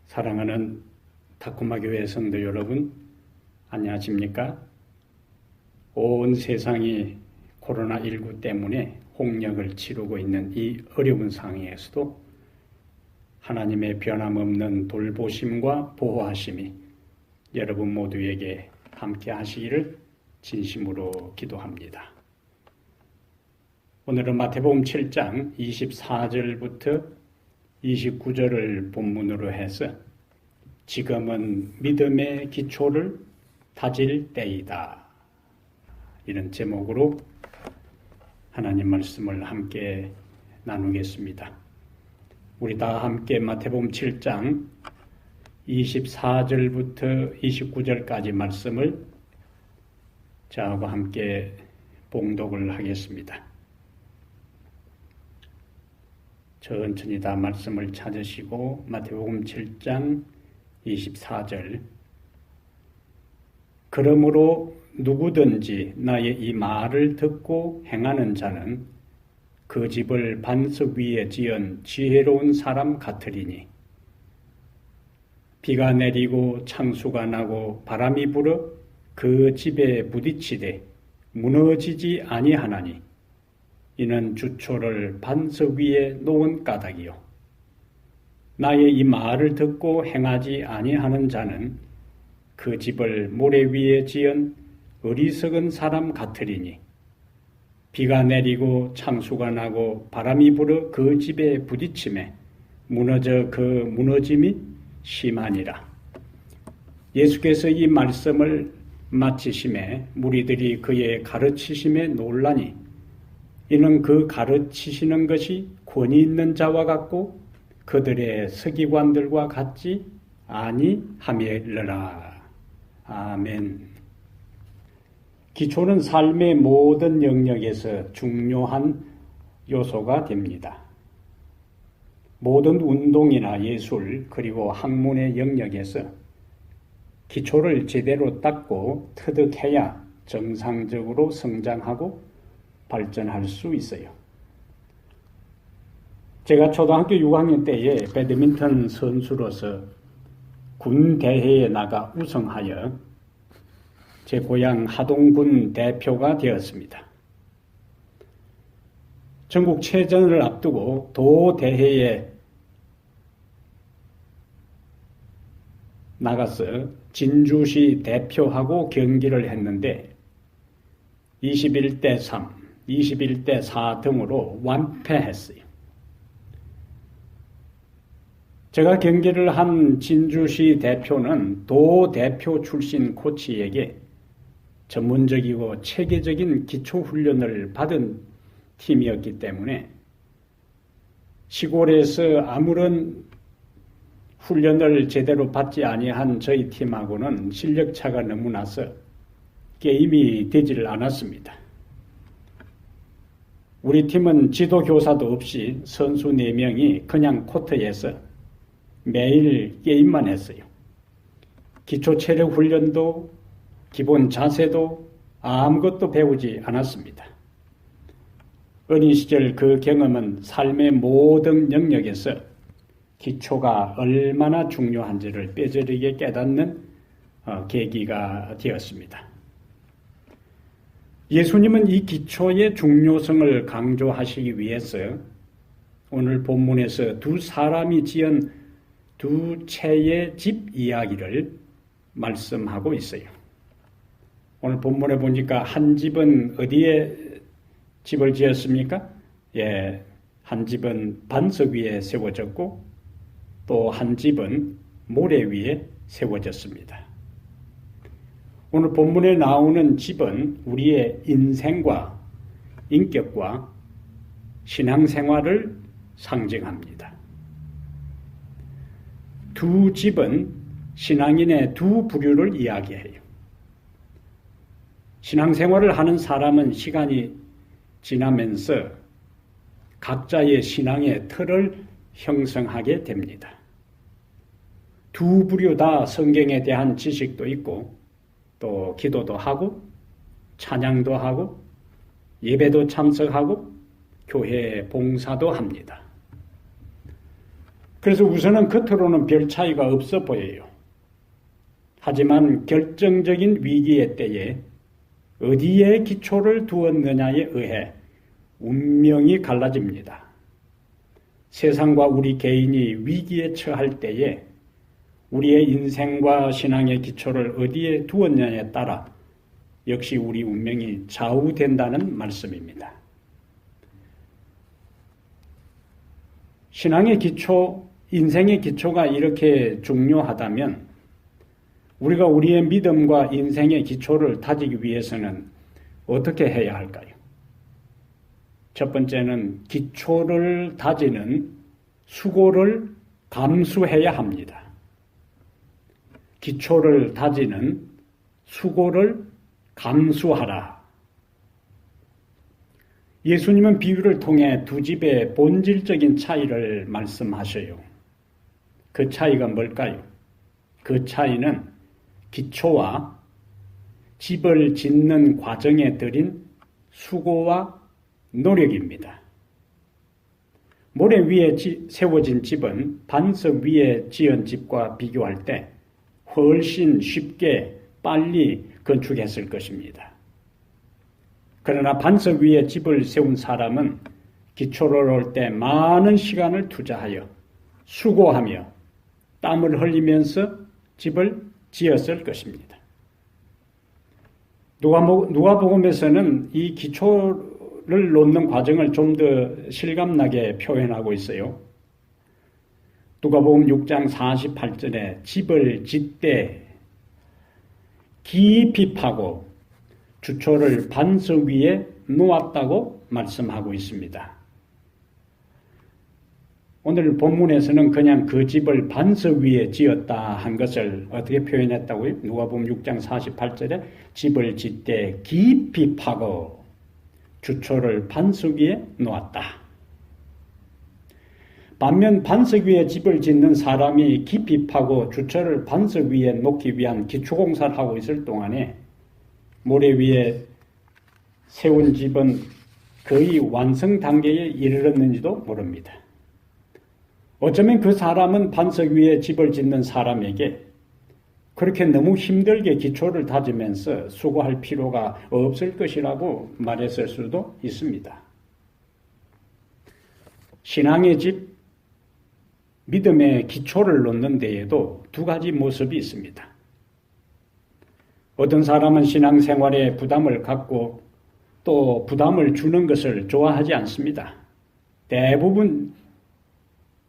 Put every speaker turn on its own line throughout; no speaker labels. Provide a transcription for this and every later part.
사랑하는 타코마 교회 성도 여러분, 안녕하십니까? 온 세상이 코로나19 때문에 홍역을 치르고 있는 이 어려운 상황에서도 하나님의 변함없는 돌보심과 보호하심이 여러분 모두에게 함께 하시기를 진심으로 기도합니다. 오늘은 마태복음 7장 24절부터 29절을 본문으로 해서 지금은 믿음의 기초를 다질 때이다, 이런 제목으로 하나님 말씀을 함께 나누겠습니다. 우리 다 함께 마태복음 7장 24절부터 29절까지 말씀을 저하고 함께 봉독을 하겠습니다. 천천히 다 말씀을 찾으시고 마태복음 7장 24절. 그러므로 누구든지 나의 이 말을 듣고 행하는 자는 그 집을 반석 위에 지은 지혜로운 사람 같으리니 비가 내리고 창수가 나고 바람이 불어 그 집에 부딪히되 무너지지 아니하나니 이는 주초를 반석 위에 놓은 까닭이요 나의 이 말을 듣고 행하지 아니하는 자는 그 집을 모래 위에 지은 어리석은 사람 같으리니 비가 내리고 창수가 나고 바람이 불어 그 집에 부딪히매 무너져 그 무너짐이 심하니라. 예수께서 이 말씀을 마치심에 무리들이 그의 가르치심에 놀라니 이는 그 가르치시는 것이 권위 있는 자와 같고 그들의 서기관들과 같지 아니하밀러라. 아멘. 기초는 삶의 모든 영역에서 중요한 요소가 됩니다. 모든 운동이나 예술 그리고 학문의 영역에서 기초를 제대로 닦고 터득해야 정상적으로 성장하고 발전할 수 있어요. 제가 초등학교 6학년 때에 배드민턴 선수로서 군 대회에 나가 우승하여 제 고향 하동군 대표가 되었습니다. 전국체전을 앞두고 도 대회에 나가서 진주시 대표하고 경기를 했는데 21대 3, 21대 4 등으로 완패했어요. 제가 경기를 한 진주시 대표는 도 대표 출신 코치에게 전문적이고 체계적인 기초훈련을 받은 팀이었기 때문에 시골에서 아무런 훈련을 제대로 받지 아니한 저희 팀하고는 실력차가 너무 나서 게임이 되지를 않았습니다. 우리 팀은 지도교사도 없이 선수 4명이 그냥 코트에서 매일 게임만 했어요. 기초 체력 훈련도 기본 자세도 아무것도 배우지 않았습니다. 어린 시절 그 경험은 삶의 모든 영역에서 기초가 얼마나 중요한지를 뼈저리게 깨닫는 계기가 되었습니다. 예수님은 이 기초의 중요성을 강조하시기 위해서 오늘 본문에서 두 사람이 지은 두 채의 집 이야기를 말씀하고 있어요. 오늘 본문에 보니까 한 집은 어디에 집을 지었습니까? 한 집은 반석 위에 세워졌고 또 한 집은 모래 위에 세워졌습니다. 오늘 본문에 나오는 집은 우리의 인생과 인격과 신앙생활을 상징합니다. 두 집은 신앙인의 두 부류를 이야기해요. 신앙생활을 하는 사람은 시간이 지나면서 각자의 신앙의 틀을 형성하게 됩니다. 두 부류 다 성경에 대한 지식도 있고 또 기도도 하고 찬양도 하고 예배도 참석하고 교회 봉사도 합니다. 그래서 우선은 겉으로는 별 차이가 없어 보여요. 하지만 결정적인 위기의 때에 어디에 기초를 두었느냐에 의해 운명이 갈라집니다. 세상과 우리 개인이 위기에 처할 때에 우리의 인생과 신앙의 기초를 어디에 두었느냐에 따라 역시 우리 운명이 좌우된다는 말씀입니다. 신앙의 기초, 인생의 기초가 이렇게 중요하다면 우리가 우리의 믿음과 인생의 기초를 다지기 위해서는 어떻게 해야 할까요? 첫 번째는 기초를 다지는 수고를 감수해야 합니다. 기초를 다지는 수고를 감수하라. 예수님은 비유를 통해 두 집의 본질적인 차이를 말씀하셔요. 그 차이가 뭘까요? 그 차이는 기초와 집을 짓는 과정에 들인 수고와 노력입니다. 모래 위에 세워진 집은 반석 위에 지은 집과 비교할 때 훨씬 쉽게 빨리 건축했을 것입니다. 그러나 반석 위에 집을 세운 사람은 기초를 놓을 때 많은 시간을 투자하여 수고하며 땀을 흘리면서 집을 지었을 것입니다. 누가복음에서는 이 기초를 놓는 과정을 좀 더 실감나게 표현하고 있어요. 누가복음 6장 48절에 집을 짓되 깊이 파고 주초를 반석 위에 놓았다고 말씀하고 있습니다. 오늘 본문에서는 그냥 그 집을 반석 위에 지었다 한 것을 어떻게 표현했다고요? 누가복음 6장 48절에 집을 짓되 깊이 파고 주초를 반석 위에 놓았다. 반면 반석 위에 집을 짓는 사람이 깊이 파고 주초를 반석 위에 놓기 위한 기초공사를 하고 있을 동안에 모래 위에 세운 집은 거의 완성 단계에 이르렀는지도 모릅니다. 어쩌면 그 사람은 반석 위에 집을 짓는 사람에게 그렇게 너무 힘들게 기초를 다지면서 수고할 필요가 없을 것이라고 말했을 수도 있습니다. 신앙의 집, 믿음의 기초를 놓는 데에도 두 가지 모습이 있습니다. 어떤 사람은 신앙생활에 부담을 갖고 또 부담을 주는 것을 좋아하지 않습니다. 대부분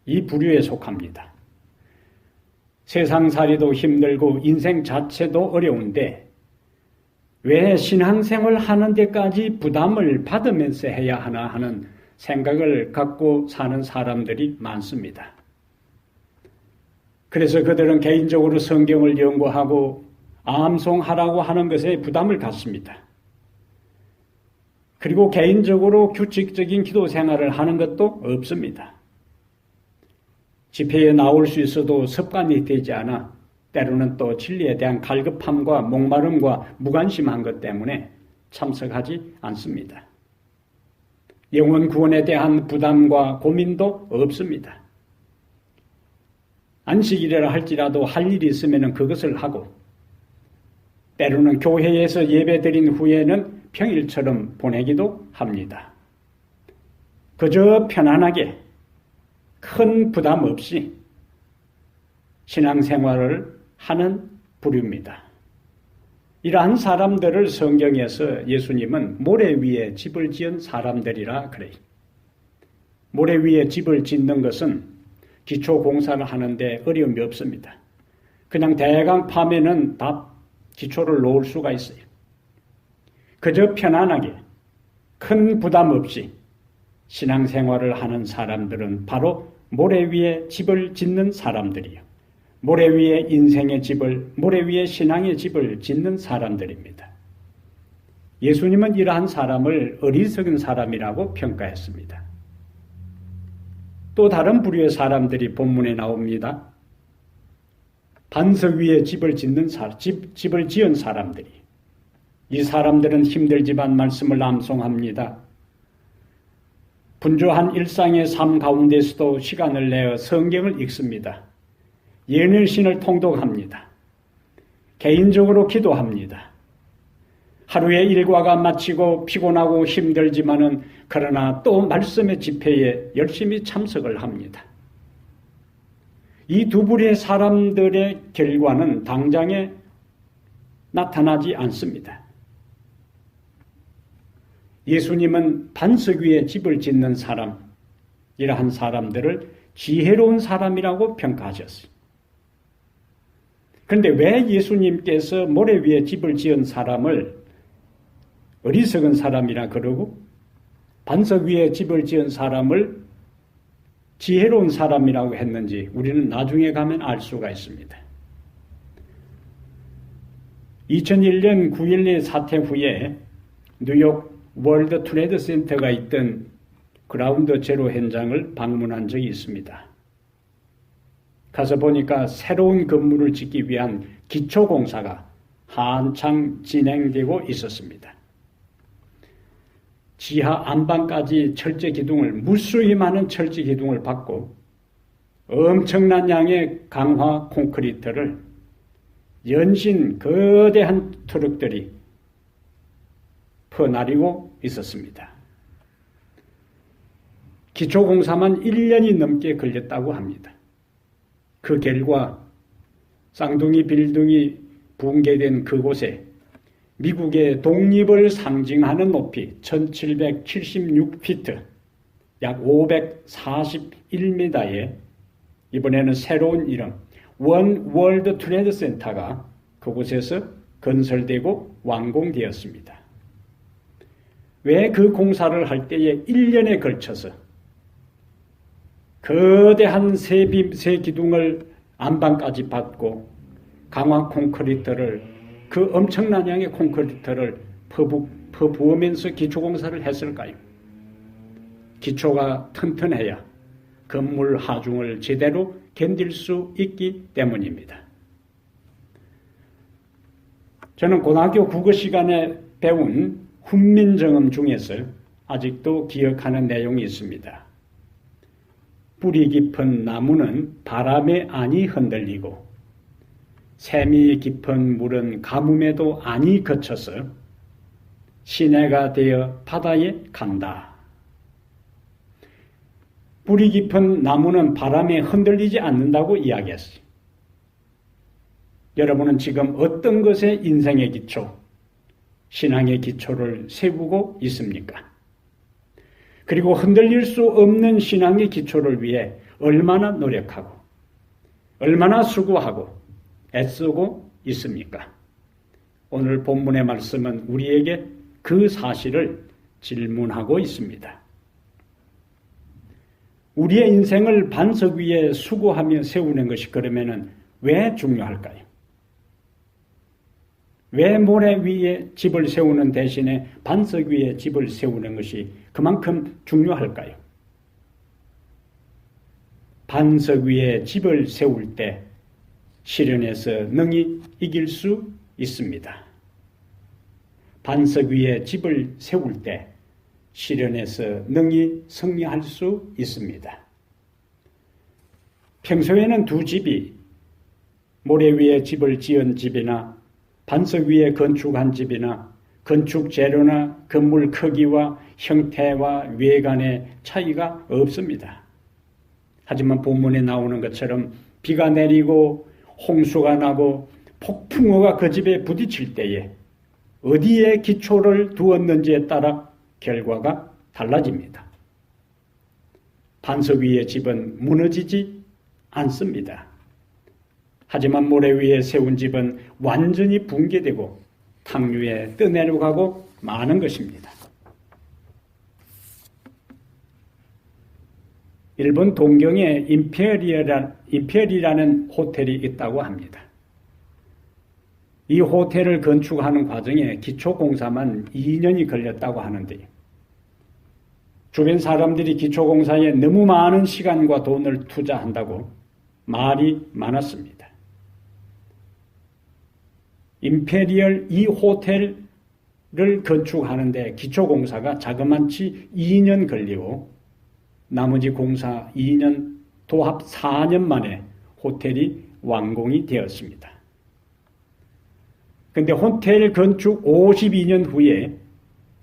이 부류에 속합니다. 세상살이도 힘들고 인생 자체도 어려운데 왜 신앙생활 하는 데까지 부담을 받으면서 해야 하나 하는 생각을 갖고 사는 사람들이 많습니다. 그래서 그들은 개인적으로 성경을 연구하고 암송하라고 하는 것에 부담을 갖습니다. 그리고 개인적으로 규칙적인 기도 생활을 하는 것도 없습니다. 집회에 나올 수 있어도 습관이 되지 않아 때로는 또 진리에 대한 갈급함과 목마름과 무관심한 것 때문에 참석하지 않습니다. 영혼 구원에 대한 부담과 고민도 없습니다. 안식일이라 할지라도 할 일이 있으면 그것을 하고 때로는 교회에서 예배드린 후에는 평일처럼 보내기도 합니다. 그저 편안하게 큰 부담 없이 신앙생활을 하는 부류입니다. 이러한 사람들을 성경에서 예수님은 모래 위에 집을 지은 사람들이라 그래요. 모래 위에 집을 짓는 것은 기초 공사를 하는데 어려움이 없습니다. 그냥 대강 파면은 다 기초를 놓을 수가 있어요. 그저 편안하게 큰 부담 없이 신앙생활을 하는 사람들은 바로 모래 위에 집을 짓는 사람들이요. 모래 위에 인생의 집을, 모래 위에 신앙의 집을 짓는 사람들입니다. 예수님은 이러한 사람을 어리석은 사람이라고 평가했습니다. 또 다른 부류의 사람들이 본문에 나옵니다. 반석 위에 집을 짓는 집을 지은 사람들이. 이 사람들은 힘들지만 말씀을 암송합니다. 분주한 일상의 삶 가운데서도 시간을 내어 성경을 읽습니다. 예언신을 통독합니다. 개인적으로 기도합니다. 하루의 일과가 마치고 피곤하고 힘들지만은 그러나 또 말씀의 집회에 열심히 참석을 합니다. 이 두 부류의 사람들의 결과는 당장에 나타나지 않습니다. 예수님은 반석 위에 집을 짓는 사람, 이러한 사람들을 지혜로운 사람이라고 평가하셨어요. 그런데 왜 예수님께서 모래 위에 집을 지은 사람을 어리석은 사람이라 그러고 반석 위에 집을 지은 사람을 지혜로운 사람이라고 했는지 우리는 나중에 가면 알 수가 있습니다. 2001년 9.11 사태 후에 뉴욕 월드 트레이드 센터가 있던 그라운드 제로 현장을 방문한 적이 있습니다. 가서 보니까 새로운 건물을 짓기 위한 기초공사가 한창 진행되고 있었습니다. 지하 안방까지 철제 기둥을 무수히 많은 철제 기둥을 받고 엄청난 양의 강화 콘크리트를 연신 거대한 트럭들이 퍼나르고 있었습니다. 기초공사만 1년이 넘게 걸렸다고 합니다. 그 결과 쌍둥이 빌딩이 붕괴된 그곳에 미국의 독립을 상징하는 높이 1776피트, 약 541m에 이번에는 새로운 이름 원 월드 트레이드 센터가 그곳에서 건설되고 완공되었습니다. 왜 그 공사를 할 때에 1년에 걸쳐서 거대한 새 기둥을 안방까지 받고 강화 콘크리트를 그 엄청난 양의 콘크리트를 퍼부으면서 기초공사를 했을까요? 기초가 튼튼해야 건물 하중을 제대로 견딜 수 있기 때문입니다. 저는 고등학교 국어 시간에 배운 훈민정음 중에서 아직도 기억하는 내용이 있습니다. 뿌리 깊은 나무는 바람에 아니 흔들리고 샘이 깊은 물은 가뭄에도 아니 거쳐서 시내가 되어 바다에 간다. 뿌리 깊은 나무는 바람에 흔들리지 않는다고 이야기했어요. 여러분은 지금 어떤 것에 인생의 기초, 신앙의 기초를 세우고 있습니까? 그리고 흔들릴 수 없는 신앙의 기초를 위해 얼마나 노력하고 얼마나 수고하고 애쓰고 있습니까? 오늘 본문의 말씀은 우리에게 그 사실을 질문하고 있습니다. 우리의 인생을 반석 위에 수고하며 세우는 것이 그러면은 왜 중요할까요? 왜 모래 위에 집을 세우는 대신에 반석 위에 집을 세우는 것이 그만큼 중요할까요? 반석 위에 집을 세울 때 시련에서 능히 이길 수 있습니다. 반석 위에 집을 세울 때 시련에서 능히 승리할 수 있습니다. 평소에는 두 집이 모래 위에 집을 지은 집이나 반석 위에 건축한 집이나 건축 재료나 건물 크기와 형태와 외관의 차이가 없습니다. 하지만 본문에 나오는 것처럼 비가 내리고 홍수가 나고 폭풍우가 그 집에 부딪힐 때에 어디에 기초를 두었는지에 따라 결과가 달라집니다. 반석 위의 집은 무너지지 않습니다. 하지만 모래 위에 세운 집은 완전히 붕괴되고 탕류에 떠내려가고 마는 것입니다. 일본 동경에 임페리라는 호텔이 있다고 합니다. 이 호텔을 건축하는 과정에 기초공사만 2년이 걸렸다고 하는데 주변 사람들이 기초공사에 너무 많은 시간과 돈을 투자한다고 말이 많았습니다. 임페리얼 이 호텔을 건축하는데 기초공사가 자그만치 2년 걸리고 나머지 공사 2년, 도합 4년 만에 호텔이 완공이 되었습니다. 그런데 호텔 건축 52년 후에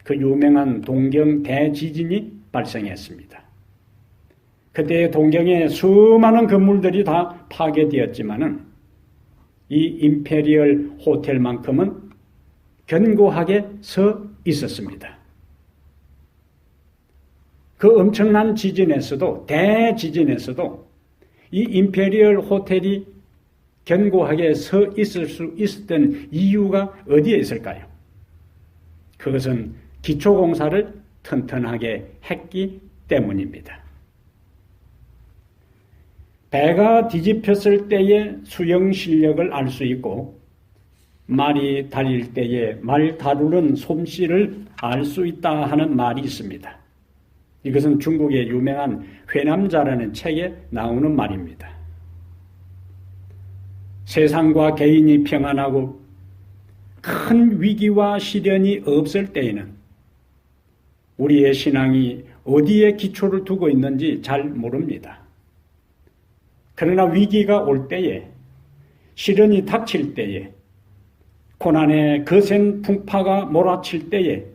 그 유명한 동경 대지진이 발생했습니다. 그때 동경의 수많은 건물들이 다 파괴되었지만은 이 임페리얼 호텔만큼은 견고하게 서 있었습니다. 그 엄청난 지진에서도, 대지진에서도 이 임페리얼 호텔이 견고하게 서 있을 수 있었던 이유가 어디에 있을까요? 그것은 기초공사를 튼튼하게 했기 때문입니다. 배가 뒤집혔을 때의 수영 실력을 알 수 있고 말이 달릴 때의 말 다루는 솜씨를 알 수 있다 하는 말이 있습니다. 이것은 중국의 유명한 회남자라는 책에 나오는 말입니다. 세상과 개인이 평안하고 큰 위기와 시련이 없을 때에는 우리의 신앙이 어디에 기초를 두고 있는지 잘 모릅니다. 그러나 위기가 올 때에, 시련이 닥칠 때에, 고난의 거센 풍파가 몰아칠 때에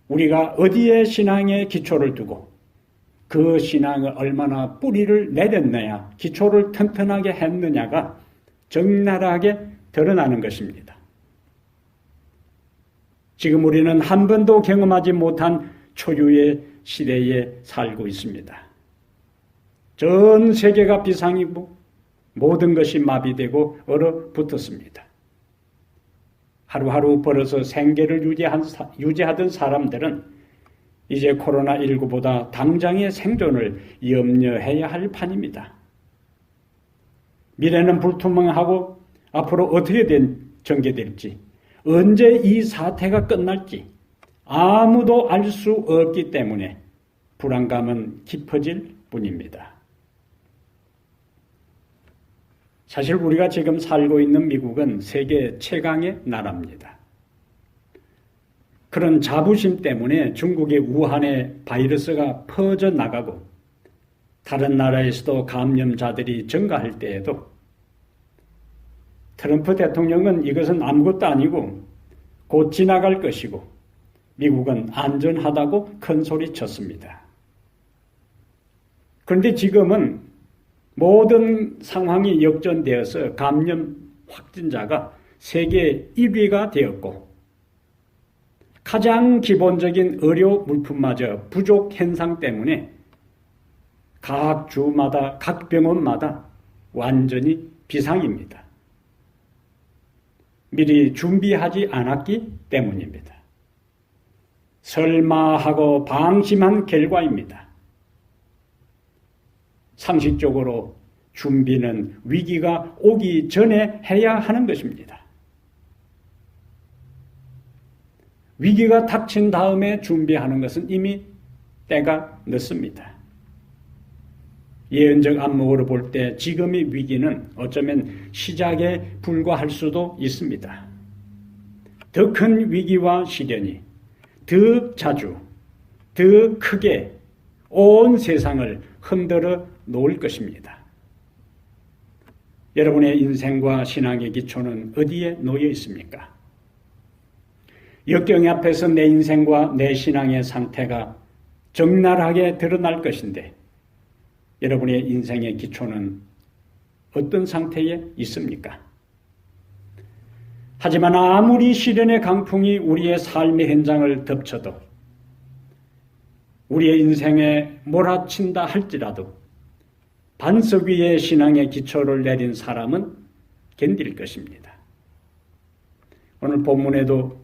우리가 어디에 신앙의 기초를 두고 그 신앙을 얼마나 뿌리를 내렸느냐, 기초를 튼튼하게 했느냐가 적나라하게 드러나는 것입니다. 지금 우리는 한 번도 경험하지 못한 초유의 시대에 살고 있습니다. 전 세계가 비상이고 모든 것이 마비되고 얼어붙었습니다. 하루하루 벌어서 생계를 유지하던 사람들은 이제 코로나19보다 당장의 생존을 염려해야 할 판입니다. 미래는 불투명하고 앞으로 어떻게 전개될지, 언제 이 사태가 끝날지 아무도 알 수 없기 때문에 불안감은 깊어질 뿐입니다. 사실 우리가 지금 살고 있는 미국은 세계 최강의 나라입니다. 그런 자부심 때문에 중국의 우한에 바이러스가 퍼져나가고 다른 나라에서도 감염자들이 증가할 때에도 트럼프 대통령은 이것은 아무것도 아니고 곧 지나갈 것이고 미국은 안전하다고 큰 소리 쳤습니다. 그런데 지금은 모든 상황이 역전되어서 감염 확진자가 세계 1위가 되었고 가장 기본적인 의료 물품마저 부족 현상 때문에 각 주마다, 각 병원마다 완전히 비상입니다. 미리 준비하지 않았기 때문입니다. 설마 하고 방심한 결과입니다. 상식적으로 준비는 위기가 오기 전에 해야 하는 것입니다. 위기가 닥친 다음에 준비하는 것은 이미 때가 늦습니다. 예언적 안목으로 볼 때 지금의 위기는 어쩌면 시작에 불과할 수도 있습니다. 더 큰 위기와 시련이 더 자주, 더 크게 온 세상을 흔들어 놓을 것입니다. 여러분의 인생과 신앙의 기초는 어디에 놓여 있습니까? 역경이 앞에서 내 인생과 내 신앙의 상태가 적나라하게 드러날 것인데 여러분의 인생의 기초는 어떤 상태에 있습니까? 하지만 아무리 시련의 강풍이 우리의 삶의 현장을 덮쳐도 우리의 인생에 몰아친다 할지라도 반석 위에 신앙의 기초를 내린 사람은 견딜 것입니다. 오늘 본문에도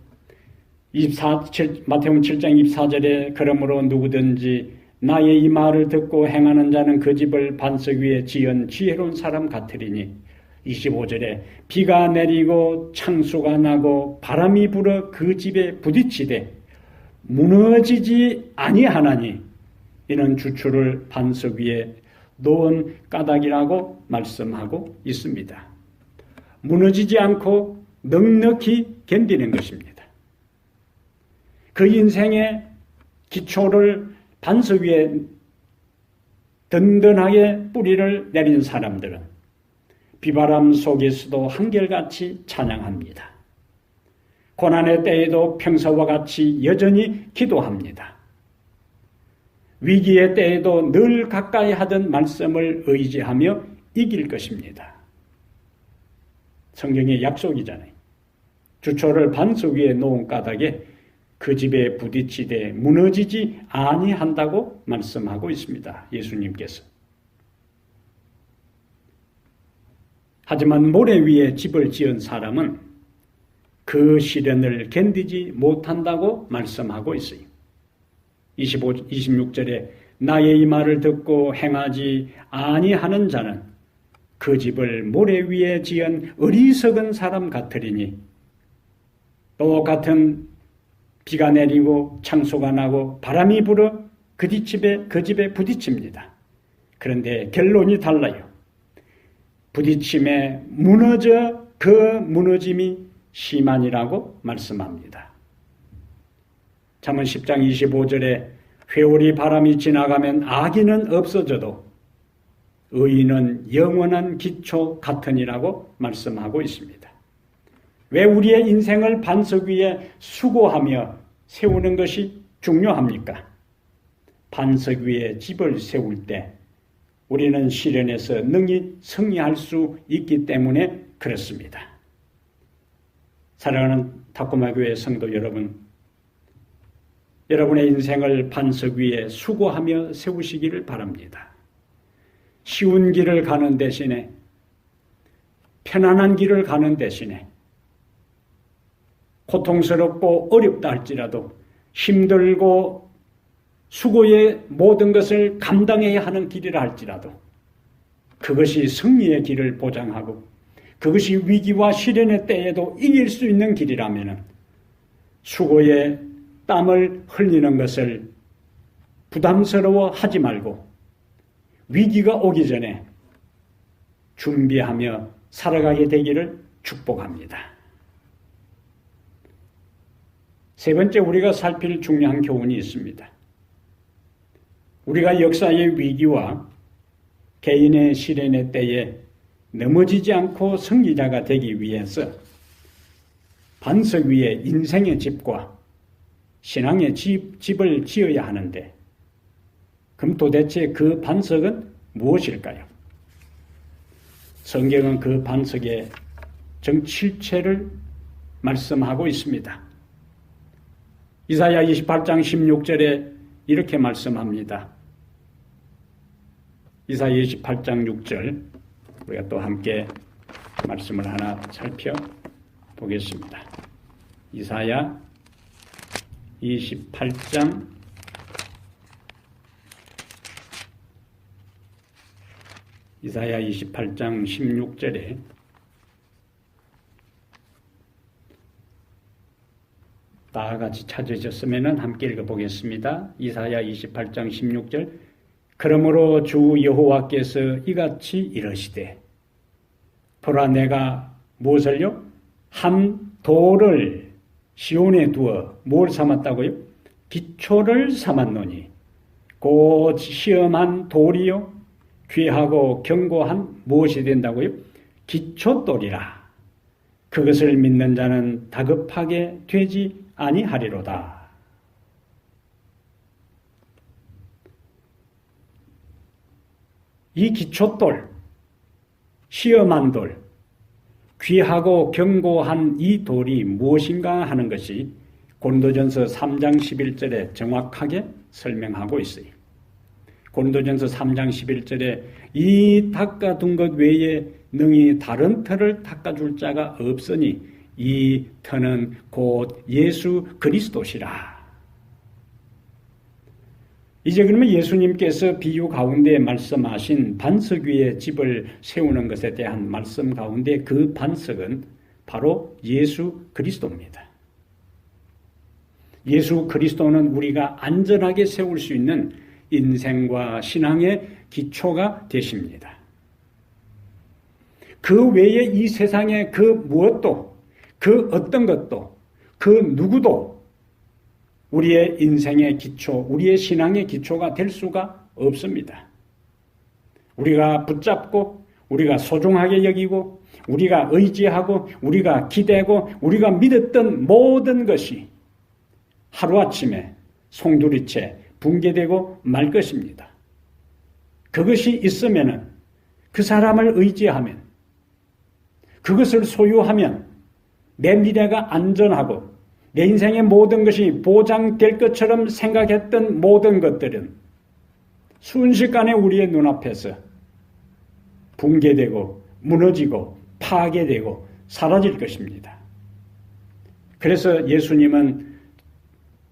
마태복음 7장 24절에 그러므로 누구든지 나의 이 말을 듣고 행하는 자는 그 집을 반석 위에 지은 지혜로운 사람 같으리니 25절에 비가 내리고 창수가 나고 바람이 불어 그 집에 부딪히되 무너지지 아니하나니 이는 주추를 반석 위에 놓은 까닭이라고 말씀하고 있습니다. 무너지지 않고 넉넉히 견디는 것입니다. 그 인생의 기초를 반석 위에 든든하게 뿌리를 내린 사람들은 비바람 속에서도 한결같이 찬양합니다. 고난의 때에도 평소와 같이 여전히 기도합니다. 위기의 때에도 늘 가까이 하던 말씀을 의지하며 이길 것입니다. 성경의 약속이잖아요. 주초를 반석 위에 놓은 까닭에 그 집에 부딪히되 무너지지 아니한다고 말씀하고 있습니다. 예수님께서. 하지만 모래 위에 집을 지은 사람은 그 시련을 견디지 못한다고 말씀하고 있어요. 26절에 나의 이 말을 듣고 행하지 아니하는 자는 그 집을 모래 위에 지은 어리석은 사람 같으리니 또 같은 비가 내리고 창소가 나고 바람이 불어 그 집에 부딪힙니다. 그런데 결론이 달라요. 부딪힘에 무너져 그 무너짐이 심하니라고 말씀합니다. 잠언 10장 25절에 회오리 바람이 지나가면 악인은 없어져도 의인은 영원한 기초 같으니라고 말씀하고 있습니다. 왜 우리의 인생을 반석 위에 수고하며 세우는 것이 중요합니까? 반석 위에 집을 세울 때 우리는 시련에서 능히 승리할 수 있기 때문에 그렇습니다. 사랑하는 탁구마 교회 성도 여러분, 여러분의 인생을 반석 위에 수고하며 세우시기를 바랍니다. 쉬운 길을 가는 대신에, 편안한 길을 가는 대신에 고통스럽고 어렵다 할지라도 힘들고 수고의 모든 것을 감당해야 하는 길이라 할지라도 그것이 승리의 길을 보장하고 그것이 위기와 시련의 때에도 이길 수 있는 길이라면 수고의 땀을 흘리는 것을 부담스러워 하지 말고 위기가 오기 전에 준비하며 살아가게 되기를 축복합니다. 세 번째, 우리가 살필 중요한 교훈이 있습니다. 우리가 역사의 위기와 개인의 시련의 때에 넘어지지 않고 승리자가 되기 위해서 반석 위에 인생의 집과 신앙의 집을 지어야 하는데, 그럼 도대체 그 반석은 무엇일까요? 성경은 그 반석의 정칠체를 말씀하고 있습니다. 이사야 28장 16절에 이렇게 말씀합니다. 이사야 28장 6절, 우리가 또 함께 말씀을 하나 살펴보겠습니다. 이사야 28장 16절에 다 같이 찾으셨으면 함께 읽어보겠습니다. 이사야 28장 16절, 그러므로 주 여호와께서 이같이 이르시되 보라, 내가 무엇을요? 한 돌을 시온에 두어 뭘 삼았다고요? 기초를 삼았노니 곧 시험한 돌이요 귀하고 견고한 무엇이 된다고요? 기초돌이라. 그것을 믿는 자는 다급하게 되지 아니하리로다. 이 기초돌, 시험한 돌, 귀하고 견고한 이 돌이 무엇인가 하는 것이 고린도전서 3장 11절에 정확하게 설명하고 있어요. 고린도전서 3장 11절에 이 닦아둔 것 외에 능히 다른 터를 닦아줄 자가 없으니 이 터는 곧 예수 그리스도시라. 이제 그러면 예수님께서 비유 가운데 말씀하신 반석 위에 집을 세우는 것에 대한 말씀 가운데 그 반석은 바로 예수 그리스도입니다. 예수 그리스도는 우리가 안전하게 세울 수 있는 인생과 신앙의 기초가 되십니다. 그 외에 이 세상의 그 무엇도, 그 어떤 것도, 그 누구도 우리의 인생의 기초, 우리의 신앙의 기초가 될 수가 없습니다. 우리가 붙잡고 우리가 소중하게 여기고 우리가 의지하고 우리가 기대고 우리가 믿었던 모든 것이 하루아침에 송두리째 붕괴되고 말 것입니다. 그것이 있으면 그 사람을 의지하면 그것을 소유하면 내 미래가 안전하고 내 인생의 모든 것이 보장될 것처럼 생각했던 모든 것들은 순식간에 우리의 눈앞에서 붕괴되고 무너지고 파괴되고 사라질 것입니다. 그래서 예수님은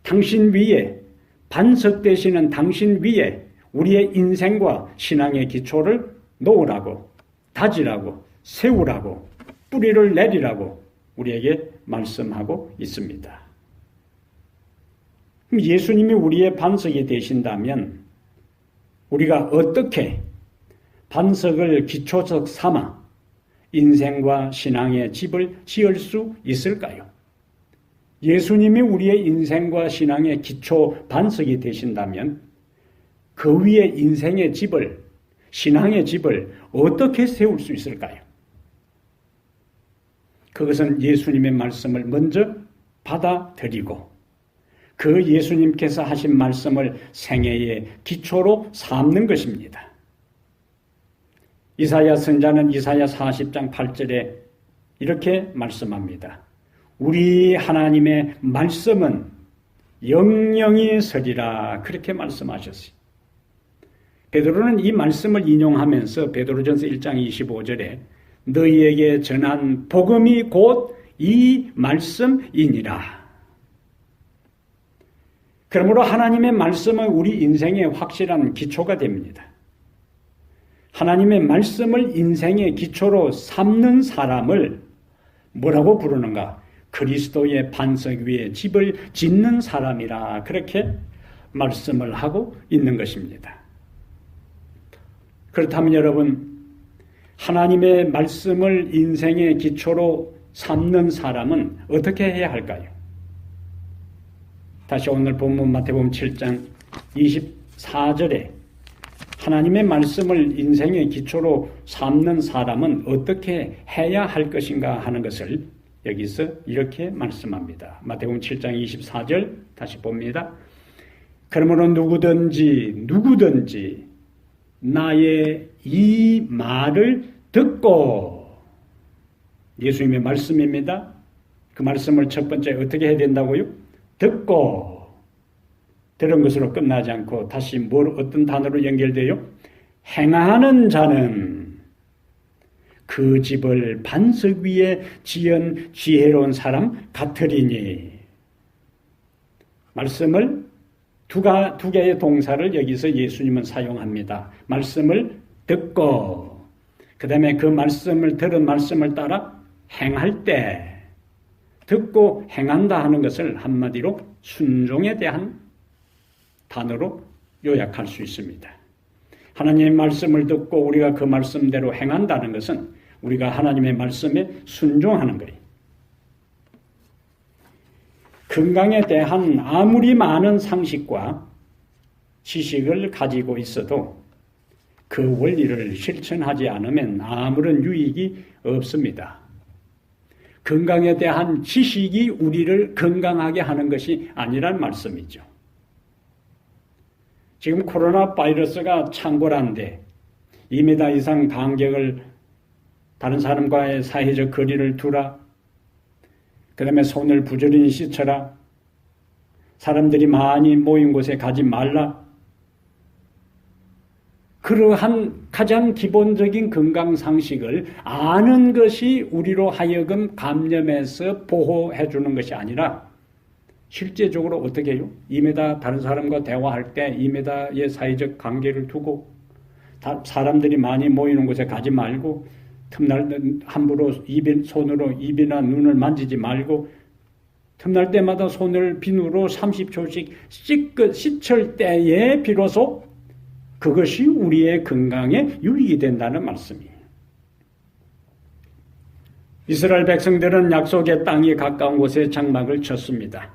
당신 위에 반석되시는 당신 위에 우리의 인생과 신앙의 기초를 놓으라고 다지라고 세우라고 뿌리를 내리라고 우리에게 말씀하고 있습니다. 예수님이 우리의 반석이 되신다면 우리가 어떻게 반석을 기초석 삼아 인생과 신앙의 집을 지을 수 있을까요? 예수님이 우리의 인생과 신앙의 기초 반석이 되신다면 그 위에 인생의 집을, 신앙의 집을 어떻게 세울 수 있을까요? 그것은 예수님의 말씀을 먼저 받아들이고 그 예수님께서 하신 말씀을 생애의 기초로 삼는 것입니다. 이사야 선자는 이사야 40장 8절에 이렇게 말씀합니다. 우리 하나님의 말씀은 영영이 서리라 그렇게 말씀하셨어요. 베드로는 이 말씀을 인용하면서 베드로전서 1장 25절에 너희에게 전한 복음이 곧 이 말씀이니라. 그러므로 하나님의 말씀은 우리 인생의 확실한 기초가 됩니다. 하나님의 말씀을 인생의 기초로 삼는 사람을 뭐라고 부르는가? 그리스도의 반석 위에 집을 짓는 사람이라 그렇게 말씀을 하고 있는 것입니다. 그렇다면 여러분, 하나님의 말씀을 인생의 기초로 삼는 사람은 어떻게 해야 할까요? 다시 오늘 본문 마태복음 7장 24절에 하나님의 말씀을 인생의 기초로 삼는 사람은 어떻게 해야 할 것인가 하는 것을 여기서 이렇게 말씀합니다. 마태복음 7장 24절 다시 봅니다. 그러므로 누구든지 나의 이 말을 듣고, 예수님의 말씀입니다. 그 말씀을 첫 번째 어떻게 해야 된다고요? 듣고, 들은 것으로 끝나지 않고 다시 어떤 단어로 연결돼요? 행하는 자는 그 집을 반석 위에 지은 지혜로운 사람 같으리니. 말씀을 두 개의 동사를 여기서 예수님은 사용합니다. 말씀을 듣고, 그 다음에 그 말씀을 들은 말씀을 따라 행할 때, 듣고 행한다 하는 것을 한마디로 순종에 대한 단어로 요약할 수 있습니다. 하나님의 말씀을 듣고 우리가 그 말씀대로 행한다는 것은 우리가 하나님의 말씀에 순종하는 거예요. 건강에 대한 아무리 많은 상식과 지식을 가지고 있어도 그 원리를 실천하지 않으면 아무런 유익이 없습니다. 건강에 대한 지식이 우리를 건강하게 하는 것이 아니란 말씀이죠. 지금 코로나 바이러스가 창궐한데 2m 이상 간격을 다른 사람과의 사회적 거리를 두라. 그 다음에 손을 부지런히 씻어라. 사람들이 많이 모인 곳에 가지 말라. 그러한 가장 기본적인 건강상식을 아는 것이 우리로 하여금 감염해서 보호해 주는 것이 아니라 실제적으로 어떻게 해요? 2m 다른 사람과 대화할 때 2m의 사회적 관계를 두고 사람들이 많이 모이는 곳에 가지 말고 틈날 함부로 손으로 입이나 눈을 만지지 말고 틈날 때마다 손을 비누로 30초씩 씻을 때에 비로소 그것이 우리의 건강에 유익이 된다는 말씀이에요. 이스라엘 백성들은 약속의 땅이 가까운 곳에 장막을 쳤습니다.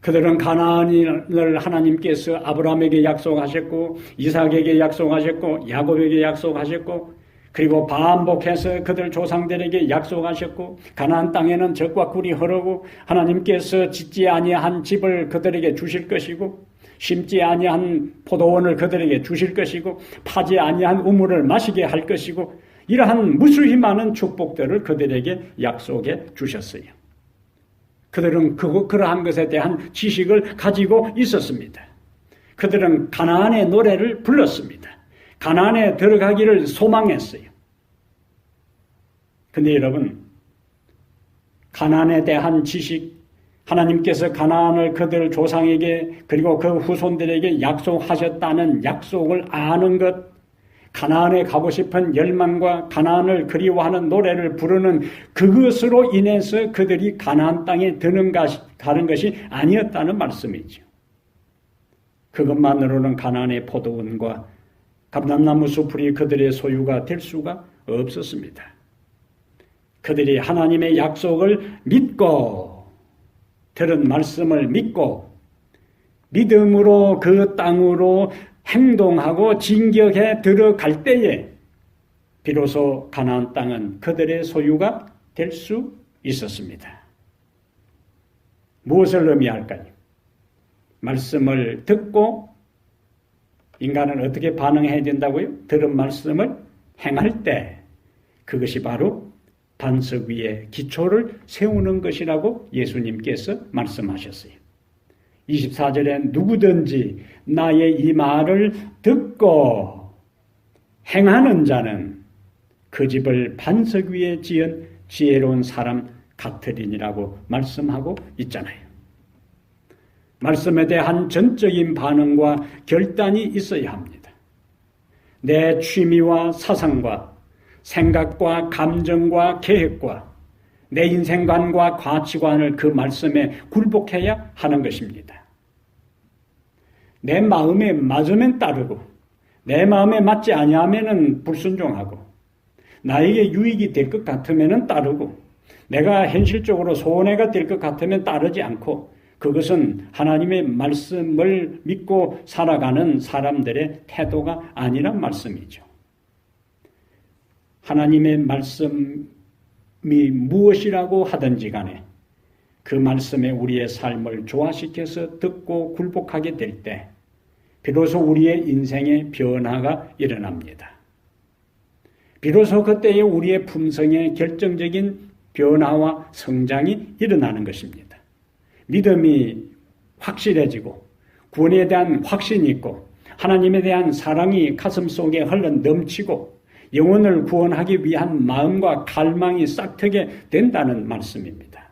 그들은 가나안을 하나님께서 아브라함에게 약속하셨고 이삭에게 약속하셨고 야곱에게 약속하셨고 그리고 반복해서 그들 조상들에게 약속하셨고 가나안 땅에는 젖과 꿀이 흐르고 하나님께서 짓지 아니한 집을 그들에게 주실 것이고 심지 아니한 포도원을 그들에게 주실 것이고 파지 아니한 우물을 마시게 할 것이고 이러한 무수히 많은 축복들을 그들에게 약속해 주셨어요. 그들은 그러한 것에 대한 지식을 가지고 있었습니다. 그들은 가나안의 노래를 불렀습니다. 가나안에 들어가기를 소망했어요. 근데 여러분, 가나안에 대한 지식, 하나님께서 가나안을 그들 조상에게 그리고 그 후손들에게 약속하셨다는 약속을 아는 것, 가나안에 가고 싶은 열망과 가나안을 그리워하는 노래를 부르는 그것으로 인해서 그들이 가나안 땅에 가는 것이 아니었다는 말씀이죠. 그것만으로는 가나안의 포도원과 감람나무 수풀이 그들의 소유가 될 수가 없었습니다. 그들이 하나님의 약속을 믿고 들은 말씀을 믿고 믿음으로 그 땅으로 행동하고 진격해 들어갈 때에 비로소 가나안 땅은 그들의 소유가 될 수 있었습니다. 무엇을 의미할까요? 말씀을 듣고 인간은 어떻게 반응해야 된다고요? 들은 말씀을 행할 때 그것이 바로 반석 위에 기초를 세우는 것이라고 예수님께서 말씀하셨어요. 24절에 누구든지 나의 이 말을 듣고 행하는 자는 그 집을 반석 위에 지은 지혜로운 사람 같으리니라고 말씀하고 있잖아요. 말씀에 대한 전적인 반응과 결단이 있어야 합니다. 내 취미와 사상과 생각과 감정과 계획과 내 인생관과 가치관을 그 말씀에 굴복해야 하는 것입니다. 내 마음에 맞으면 따르고 내 마음에 맞지 아니하면은 불순종하고 나에게 유익이 될 것 같으면 따르고 내가 현실적으로 손해가 될 것 같으면 따르지 않고 그것은 하나님의 말씀을 믿고 살아가는 사람들의 태도가 아니란 말씀이죠. 하나님의 말씀이 무엇이라고 하든지 간에 그 말씀에 우리의 삶을 조화시켜서 듣고 굴복하게 될 때 비로소 우리의 인생의 변화가 일어납니다. 비로소 그때에 우리의 품성의 결정적인 변화와 성장이 일어나는 것입니다. 믿음이 확실해지고 구원에 대한 확신이 있고 하나님에 대한 사랑이 가슴속에 흘러 넘치고 영혼을 구원하기 위한 마음과 갈망이 싹트게 된다는 말씀입니다.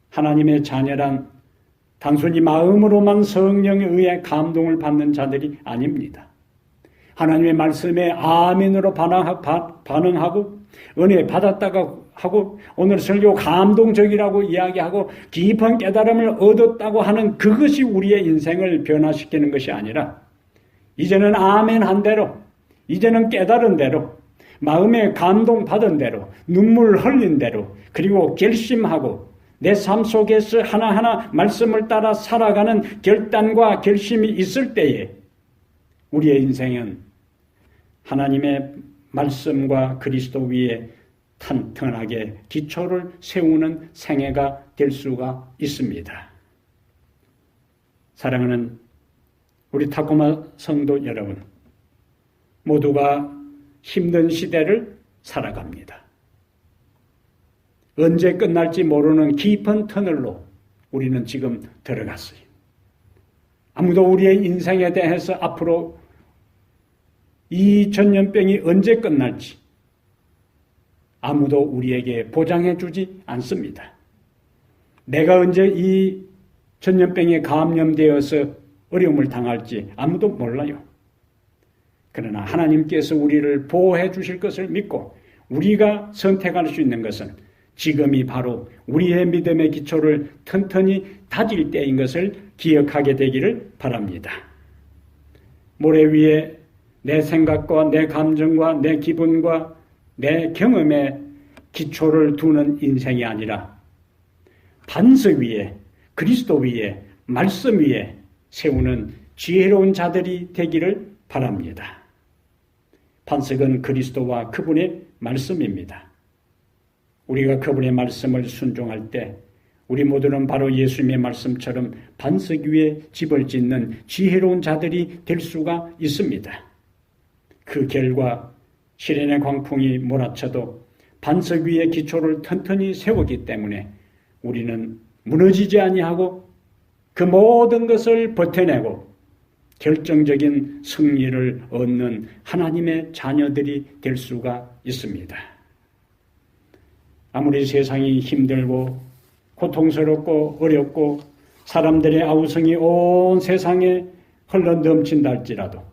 하나님의 자녀란 단순히 마음으로만 성령에 의해 감동을 받는 자들이 아닙니다. 하나님의 말씀에 아멘으로 반응하고 은혜 받았다고 하고 오늘 설교 감동적이라고 이야기하고 깊은 깨달음을 얻었다고 하는 그것이 우리의 인생을 변화시키는 것이 아니라 이제는 아멘한 대로 이제는 깨달은 대로 마음에 감동받은 대로 눈물 흘린 대로 그리고 결심하고 내 삶 속에서 하나하나 말씀을 따라 살아가는 결단과 결심이 있을 때에 우리의 인생은 하나님의 말씀과 그리스도 위에 탄탄하게 기초를 세우는 생애가 될 수가 있습니다. 사랑하는 우리 타코마 성도 여러분, 모두가 힘든 시대를 살아갑니다. 언제 끝날지 모르는 깊은 터널로 우리는 지금 들어갔어요. 아무도 우리의 인생에 대해서 앞으로 이 전염병이 언제 끝날지 아무도 우리에게 보장해 주지 않습니다. 내가 언제 이 전염병에 감염되어서 어려움을 당할지 아무도 몰라요. 그러나 하나님께서 우리를 보호해 주실 것을 믿고 우리가 선택할 수 있는 것은 지금이 바로 우리의 믿음의 기초를 튼튼히 다질 때인 것을 기억하게 되기를 바랍니다. 모래 위에 내 생각과 내 감정과 내 기분과 내 경험에 기초를 두는 인생이 아니라 반석 위에 그리스도 위에, 말씀 위에 세우는 지혜로운 자들이 되기를 바랍니다. 반석은 그리스도와 그분의 말씀입니다. 우리가 그분의 말씀을 순종할 때 우리 모두는 바로 예수님의 말씀처럼 반석 위에 집을 짓는 지혜로운 자들이 될 수가 있습니다. 그 결과 시련의 광풍이 몰아쳐도 반석 위에 기초를 튼튼히 세우기 때문에 우리는 무너지지 아니하고 그 모든 것을 버텨내고 결정적인 승리를 얻는 하나님의 자녀들이 될 수가 있습니다. 아무리 세상이 힘들고 고통스럽고 어렵고 사람들의 아우성이 온 세상에 흘러넘친다 할지라도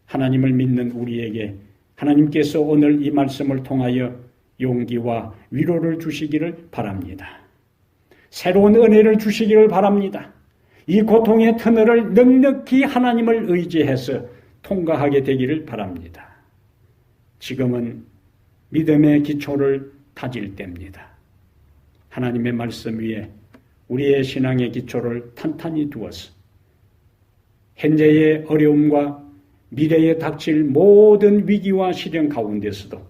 하나님을 믿는 우리에게 하나님께서 오늘 이 말씀을 통하여 용기와 위로를 주시기를 바랍니다. 새로운 은혜를 주시기를 바랍니다. 이 고통의 터널을 넉넉히 하나님을 의지해서 통과하게 되기를 바랍니다. 지금은 믿음의 기초를 다질 때입니다. 하나님의 말씀 위에 우리의 신앙의 기초를 탄탄히 두어서 현재의 어려움과 미래에 닥칠 모든 위기와 시련 가운데서도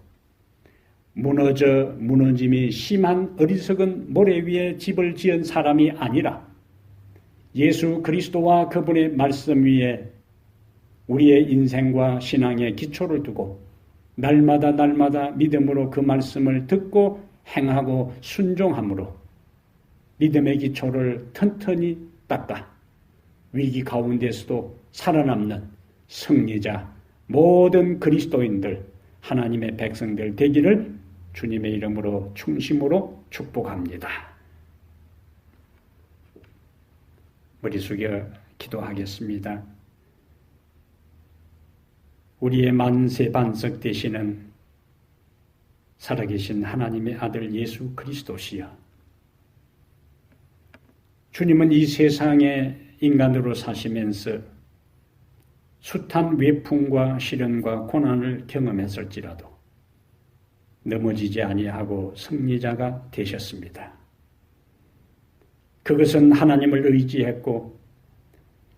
무너짐이 심한 어리석은 모래 위에 집을 지은 사람이 아니라 예수 그리스도와 그분의 말씀 위에 우리의 인생과 신앙의 기초를 두고 날마다 믿음으로 그 말씀을 듣고 행하고 순종함으로 믿음의 기초를 튼튼히 닦아 위기 가운데서도 살아남는 승리자 모든 그리스도인들 하나님의 백성들 되기를 주님의 이름으로 충심으로 축복합니다. 머리 숙여 기도하겠습니다. 우리의 만세 반석 되시는 살아계신 하나님의 아들 예수 그리스도시여, 주님은 이 세상에 인간으로 사시면서 숱한 외풍과 시련과 고난을 경험했을지라도 넘어지지 아니하고 승리자가 되셨습니다. 그것은 하나님을 의지했고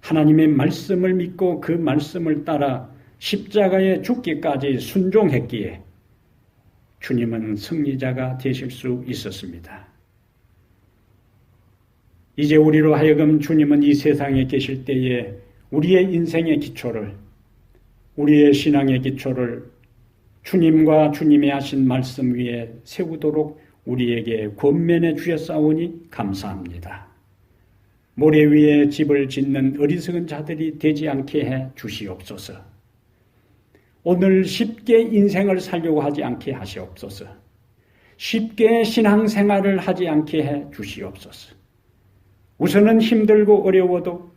하나님의 말씀을 믿고 그 말씀을 따라 십자가에 죽기까지 순종했기에 주님은 승리자가 되실 수 있었습니다. 이제 우리로 하여금 주님은 이 세상에 계실 때에 우리의 인생의 기초를, 우리의 신앙의 기초를 주님과 주님의 하신 말씀 위에 세우도록 우리에게 권면해 주셨사오니 감사합니다. 모래 위에 집을 짓는 어리석은 자들이 되지 않게 해 주시옵소서. 오늘 쉽게 인생을 살려고 하지 않게 하시옵소서. 쉽게 신앙생활을 하지 않게 해 주시옵소서. 우선은 힘들고 어려워도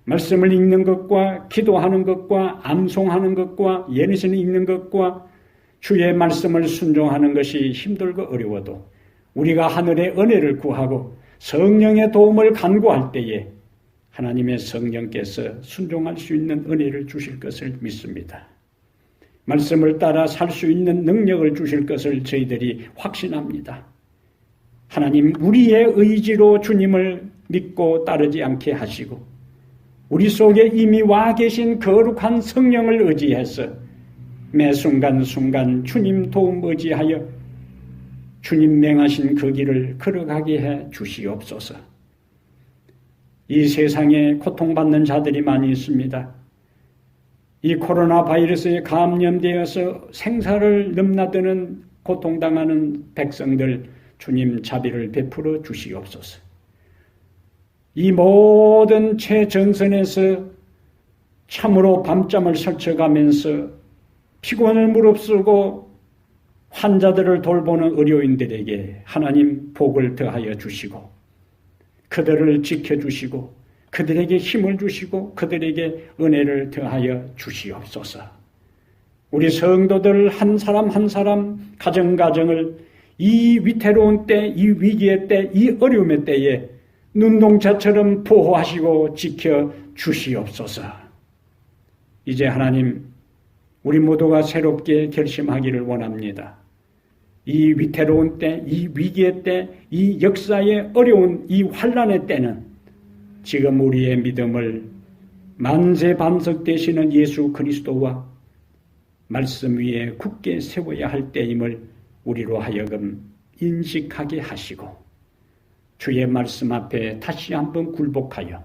말씀을 읽는 것과 기도하는 것과 암송하는 것과 예언을 읽는 것과 주의 말씀을 순종하는 것이 힘들고 어려워도 우리가 하늘의 은혜를 구하고 성령의 도움을 간구할 때에 하나님의 성령께서 순종할 수 있는 은혜를 주실 것을 믿습니다. 말씀을 따라 살 수 있는 능력을 주실 것을 저희들이 확신합니다. 하나님, 우리의 의지로 주님을 믿고 따르지 않게 하시고 우리 속에 이미 와 계신 거룩한 성령을 의지해서 매 순간순간 주님 도움 의지하여 주님 명하신 그 길을 걸어가게 해 주시옵소서. 이 세상에 고통받는 자들이 많이 있습니다. 이 코로나 바이러스에 감염되어서 생사를 넘나드는 고통당하는 백성들 주님 자비를 베풀어 주시옵소서. 이 모든 최전선에서 참으로 밤잠을 설쳐가면서 피곤을 무릅쓰고 환자들을 돌보는 의료인들에게 하나님 복을 더하여 주시고 그들을 지켜주시고 그들에게 힘을 주시고 그들에게 은혜를 더하여 주시옵소서. 우리 성도들 한 사람 한 사람 가정을 이 위태로운 때, 이 위기의 때, 이 어려움의 때에 눈동자처럼 보호하시고 지켜 주시옵소서. 이제 하나님, 우리 모두가 새롭게 결심하기를 원합니다. 이 위태로운 때, 이 위기의 때, 이 역사의 어려운 이 환난의 때는 지금 우리의 믿음을 만세 반석 되시는 예수 그리스도와 말씀 위에 굳게 세워야 할 때임을 우리로 하여금 인식하게 하시고 주의 말씀 앞에 다시 한번 굴복하여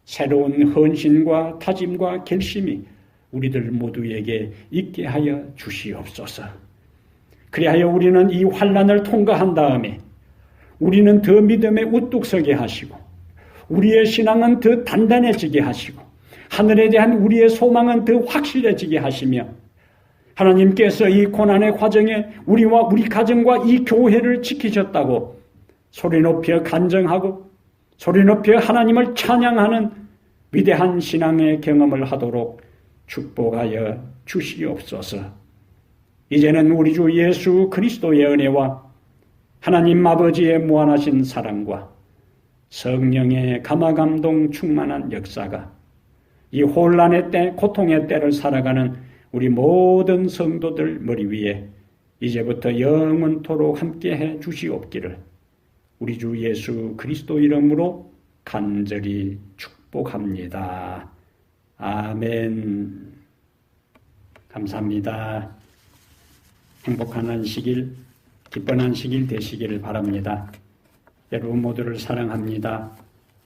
새로운 헌신과 다짐과 결심이 우리들 모두에게 있게 하여 주시옵소서. 그리하여 우리는 이 환난을 통과한 다음에 우리는 더 믿음에 우뚝 서게 하시고 우리의 신앙은 더 단단해지게 하시고 하늘에 대한 우리의 소망은 더 확실해지게 하시며 하나님께서 이 고난의 과정에 우리와 우리 가정과 이 교회를 지키셨다고 소리 높여 간증하고 소리 높여 하나님을 찬양하는 위대한 신앙의 경험을 하도록 축복하여 주시옵소서. 이제는 우리 주 예수 그리스도의 은혜와 하나님 아버지의 무한하신 사랑과 성령의 감화감동 충만한 역사가 이 혼란의 때, 고통의 때를 살아가는 우리 모든 성도들 머리 위에 이제부터 영원토록 함께해 주시옵기를 우리 주 예수 그리스도 이름으로 간절히 축복합니다. 아멘. 감사합니다. 행복한 안식일, 기쁜 안식일 되시기를 바랍니다. 여러분 모두를 사랑합니다.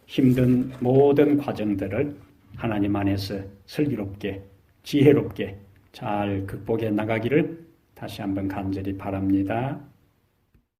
힘든 모든 과정들을 하나님 안에서 슬기롭게, 지혜롭게 잘 극복해 나가기를 다시 한번 간절히 바랍니다.